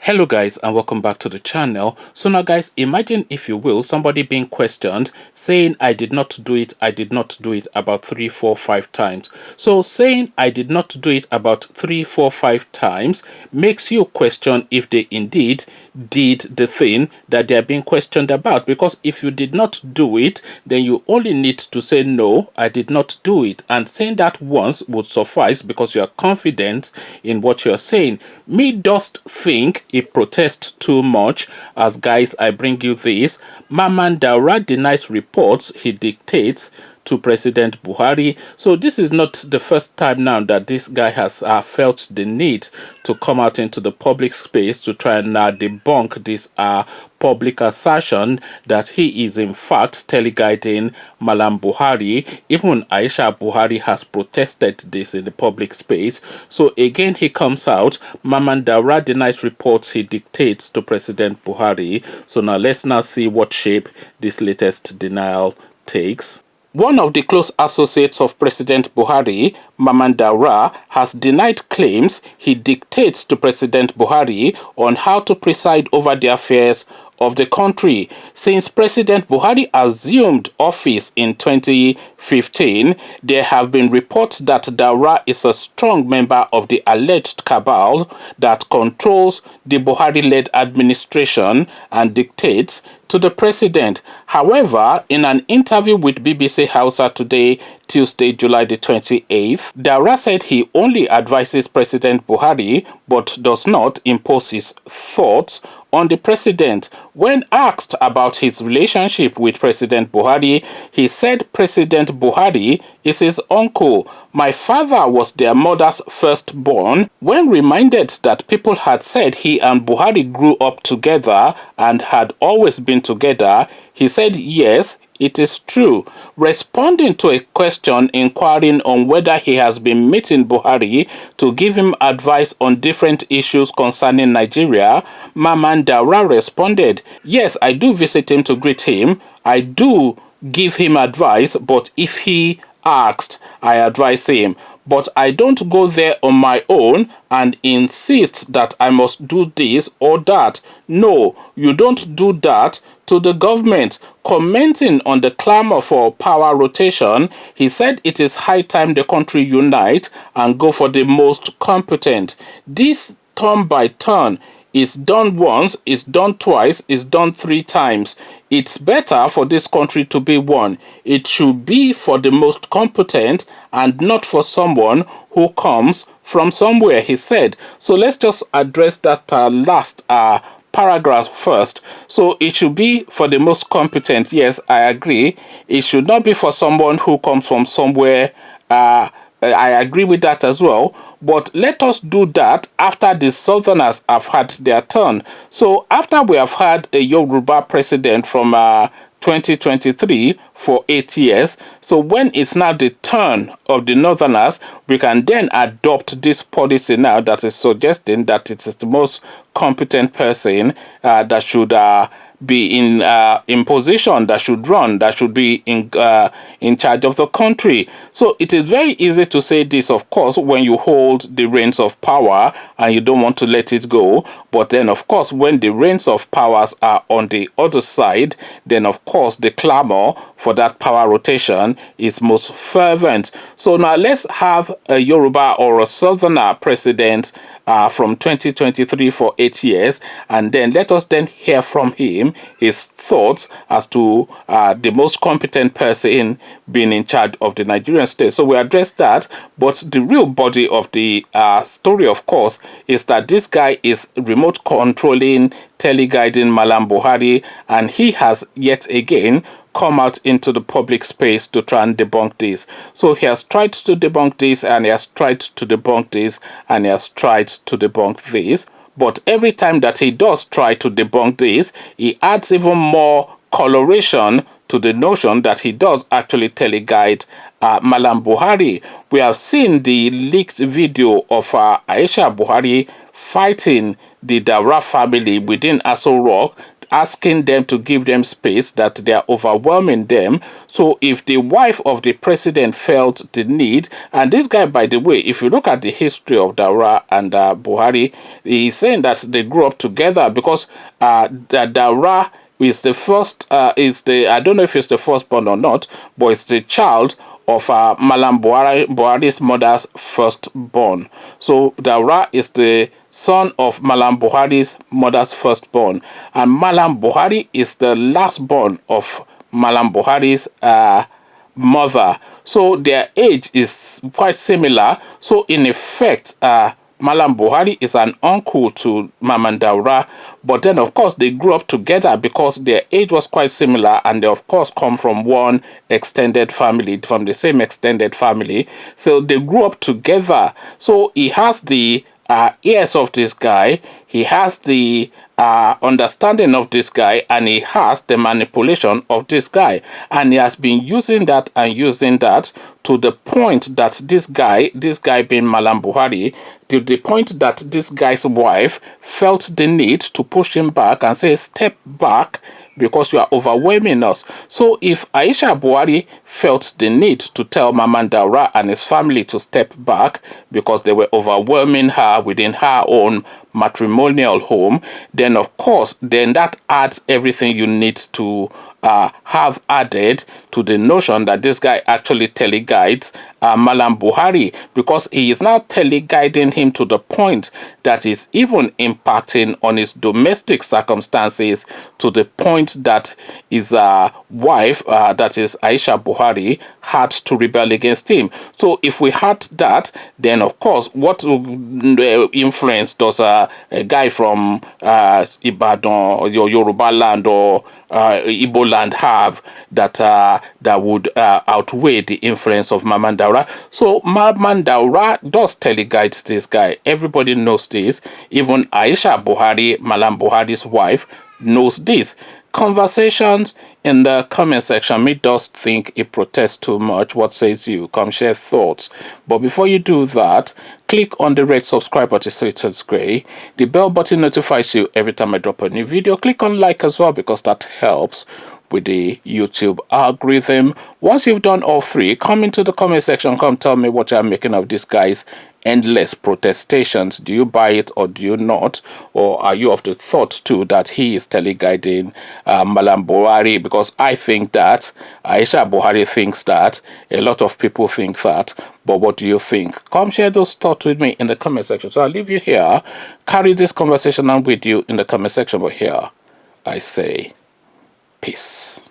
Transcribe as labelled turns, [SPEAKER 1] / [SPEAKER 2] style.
[SPEAKER 1] Hello guys, and welcome back to the channel. So now guys, imagine, if you will, somebody being questioned saying I did not do it about 3, 4, 5 times. So saying I did not do it about 3, 4, 5 times makes you question if they indeed did the thing that they are being questioned about, because if you did not do it, then you only need to say no, I did not do it, and saying that once would suffice because you are confident in what you are saying. Me dost think it protests too much, as guys, I bring you this. Mamman Daura denies reports he dictates to President Buhari. So this is not the first time now that this guy has felt the need to come out into the public space to try and debunk this public assertion that he is in fact teleguiding Mallam Buhari. Even Aisha Buhari has protested this in the public space. So again, he comes out. Mamman Daura denies reports he dictates to President Buhari. So now let's now see what shape this latest denial takes. One of the close associates of President Buhari, Mamman Daura, has denied claims he dictates to President Buhari on how to preside over the affairs of the country. Since President Buhari assumed office in 2015, there have been reports that Daura is a strong member of the alleged cabal that controls the Buhari-led administration and dictates to the president. However, in an interview with BBC Hausa today, Tuesday, July the 28th, Daura said he only advises President Buhari but does not impose his thoughts on the president. When asked about his relationship with President Buhari, he said President Buhari is his uncle. My father was their mother's firstborn. When reminded that people had said he and Buhari grew up together and had always been together, he said yes, it is true. Responding to a question inquiring on whether he has been meeting Buhari to give him advice on different issues concerning Nigeria, Mamman Daura responded, yes, I do visit him to greet him. I do give him advice, but if he asked, I advise him. But I don't go there on my own and insist that I must do this or that. No, you don't do that to the government. Commenting on the clamor for power rotation, he said it is high time the country unite and go for the most competent. This turn by turn is done once, it's done twice, it's done 3 times. It's better for this country to be one. It should be for the most competent and not for someone who comes from somewhere, he said. So let's just address that last paragraph first. So it should be for the most competent. Yes, I agree. It should not be for someone who comes from somewhere. I agree with that as well. But let us do that after the Southerners have had their turn. So after we have had a Yoruba president from 2023 for 8 years, so when it's now the turn of the Northerners, we can then adopt this policy now that is suggesting that it is the most competent person that should be in position, that should run, that should be in charge of the country. So it is very easy to say this, of course, when you hold the reins of power and you don't want to let it go. But then, of course, when the reins of powers are on the other side, then of course the clamor for that power rotation is most fervent. So now let's have a Yoruba or a Southerner president from 2023 for 8 years, and then let us then hear from him his thoughts as to the most competent person being in charge of the Nigerian state. So we address that, but the real body of the story, of course, is that this guy is remote controlling, teleguiding Mallam Buhari, and he has yet again come out into the public space to try and debunk this. So he has tried to debunk this, and he has tried to debunk this, and he has tried to debunk this. But every time that he does try to debunk this, he adds even more coloration to the notion that he does actually teleguide Mallam Buhari. We have seen the leaked video of Aisha Buhari fighting the Daura family within Aso Rock, asking them to give them space, that they are overwhelming them. So if the wife of the president felt the need, and this guy, by the way, if you look at the history of Daura and Buhari, he's saying that they grew up together, because that Daura is the first, I don't know if it's the firstborn or not, but it's the child of Mallam Buhari's mother's firstborn. So Daura is the son of Mallam Buhari's mother's firstborn, and Mallam Buhari is the lastborn of Mallam Buhari's mother. So their age is quite similar. So in effect, Mallam Buhari is an uncle to Mamman Daura, but then of course they grew up together because their age was quite similar, and they of course come from one extended family, from the same extended family. So they grew up together. So he has the ears of this guy, he has the understanding of this guy, and he has the manipulation of this guy, and he has been using that and using that to the point that this guy being Mallam Buhari, to the point that this guy's wife felt the need to push him back and say, step back, because you are overwhelming us. So if Aisha Buhari felt the need to tell Mamman Daura and his family to step back because they were overwhelming her within her own matrimonial home, then of course, then that adds everything you need to have added to the notion that this guy actually teleguides Mallam Buhari, because he is now teleguiding him to the point that is even impacting on his domestic circumstances, to the point that his wife, that is Aisha Buhari, had to rebel against him. So if we had that, then of course, what influence does a guy from Ibadan or Yoruba land or Igbo land have that that would outweigh the influence of Mamman Daura? So Mamman Daura does teleguide this guy. Everybody knows this. Even Aisha Buhari, Mallam Buhari's wife, knows this. Conversations in the comment section. Me does think it protests too much. What says you? Come share thoughts. But before you do that, click on the red subscribe button so it turns gray. The bell button notifies you every time I drop a new video. Click on like as well, because that helps with the YouTube algorithm. Once you've done all three, come into the comment section. Come tell me what you're making of this guy's endless protestations. Do you buy it or do you not? Or are you of the thought too that he is teleguiding Mallam Buhari? Because I think that, Aisha Buhari thinks that, a lot of people think that. But what do you think? Come share those thoughts with me in the comment section. So I'll leave you here. Carry this conversation on with you in the comment section. But here I say peace.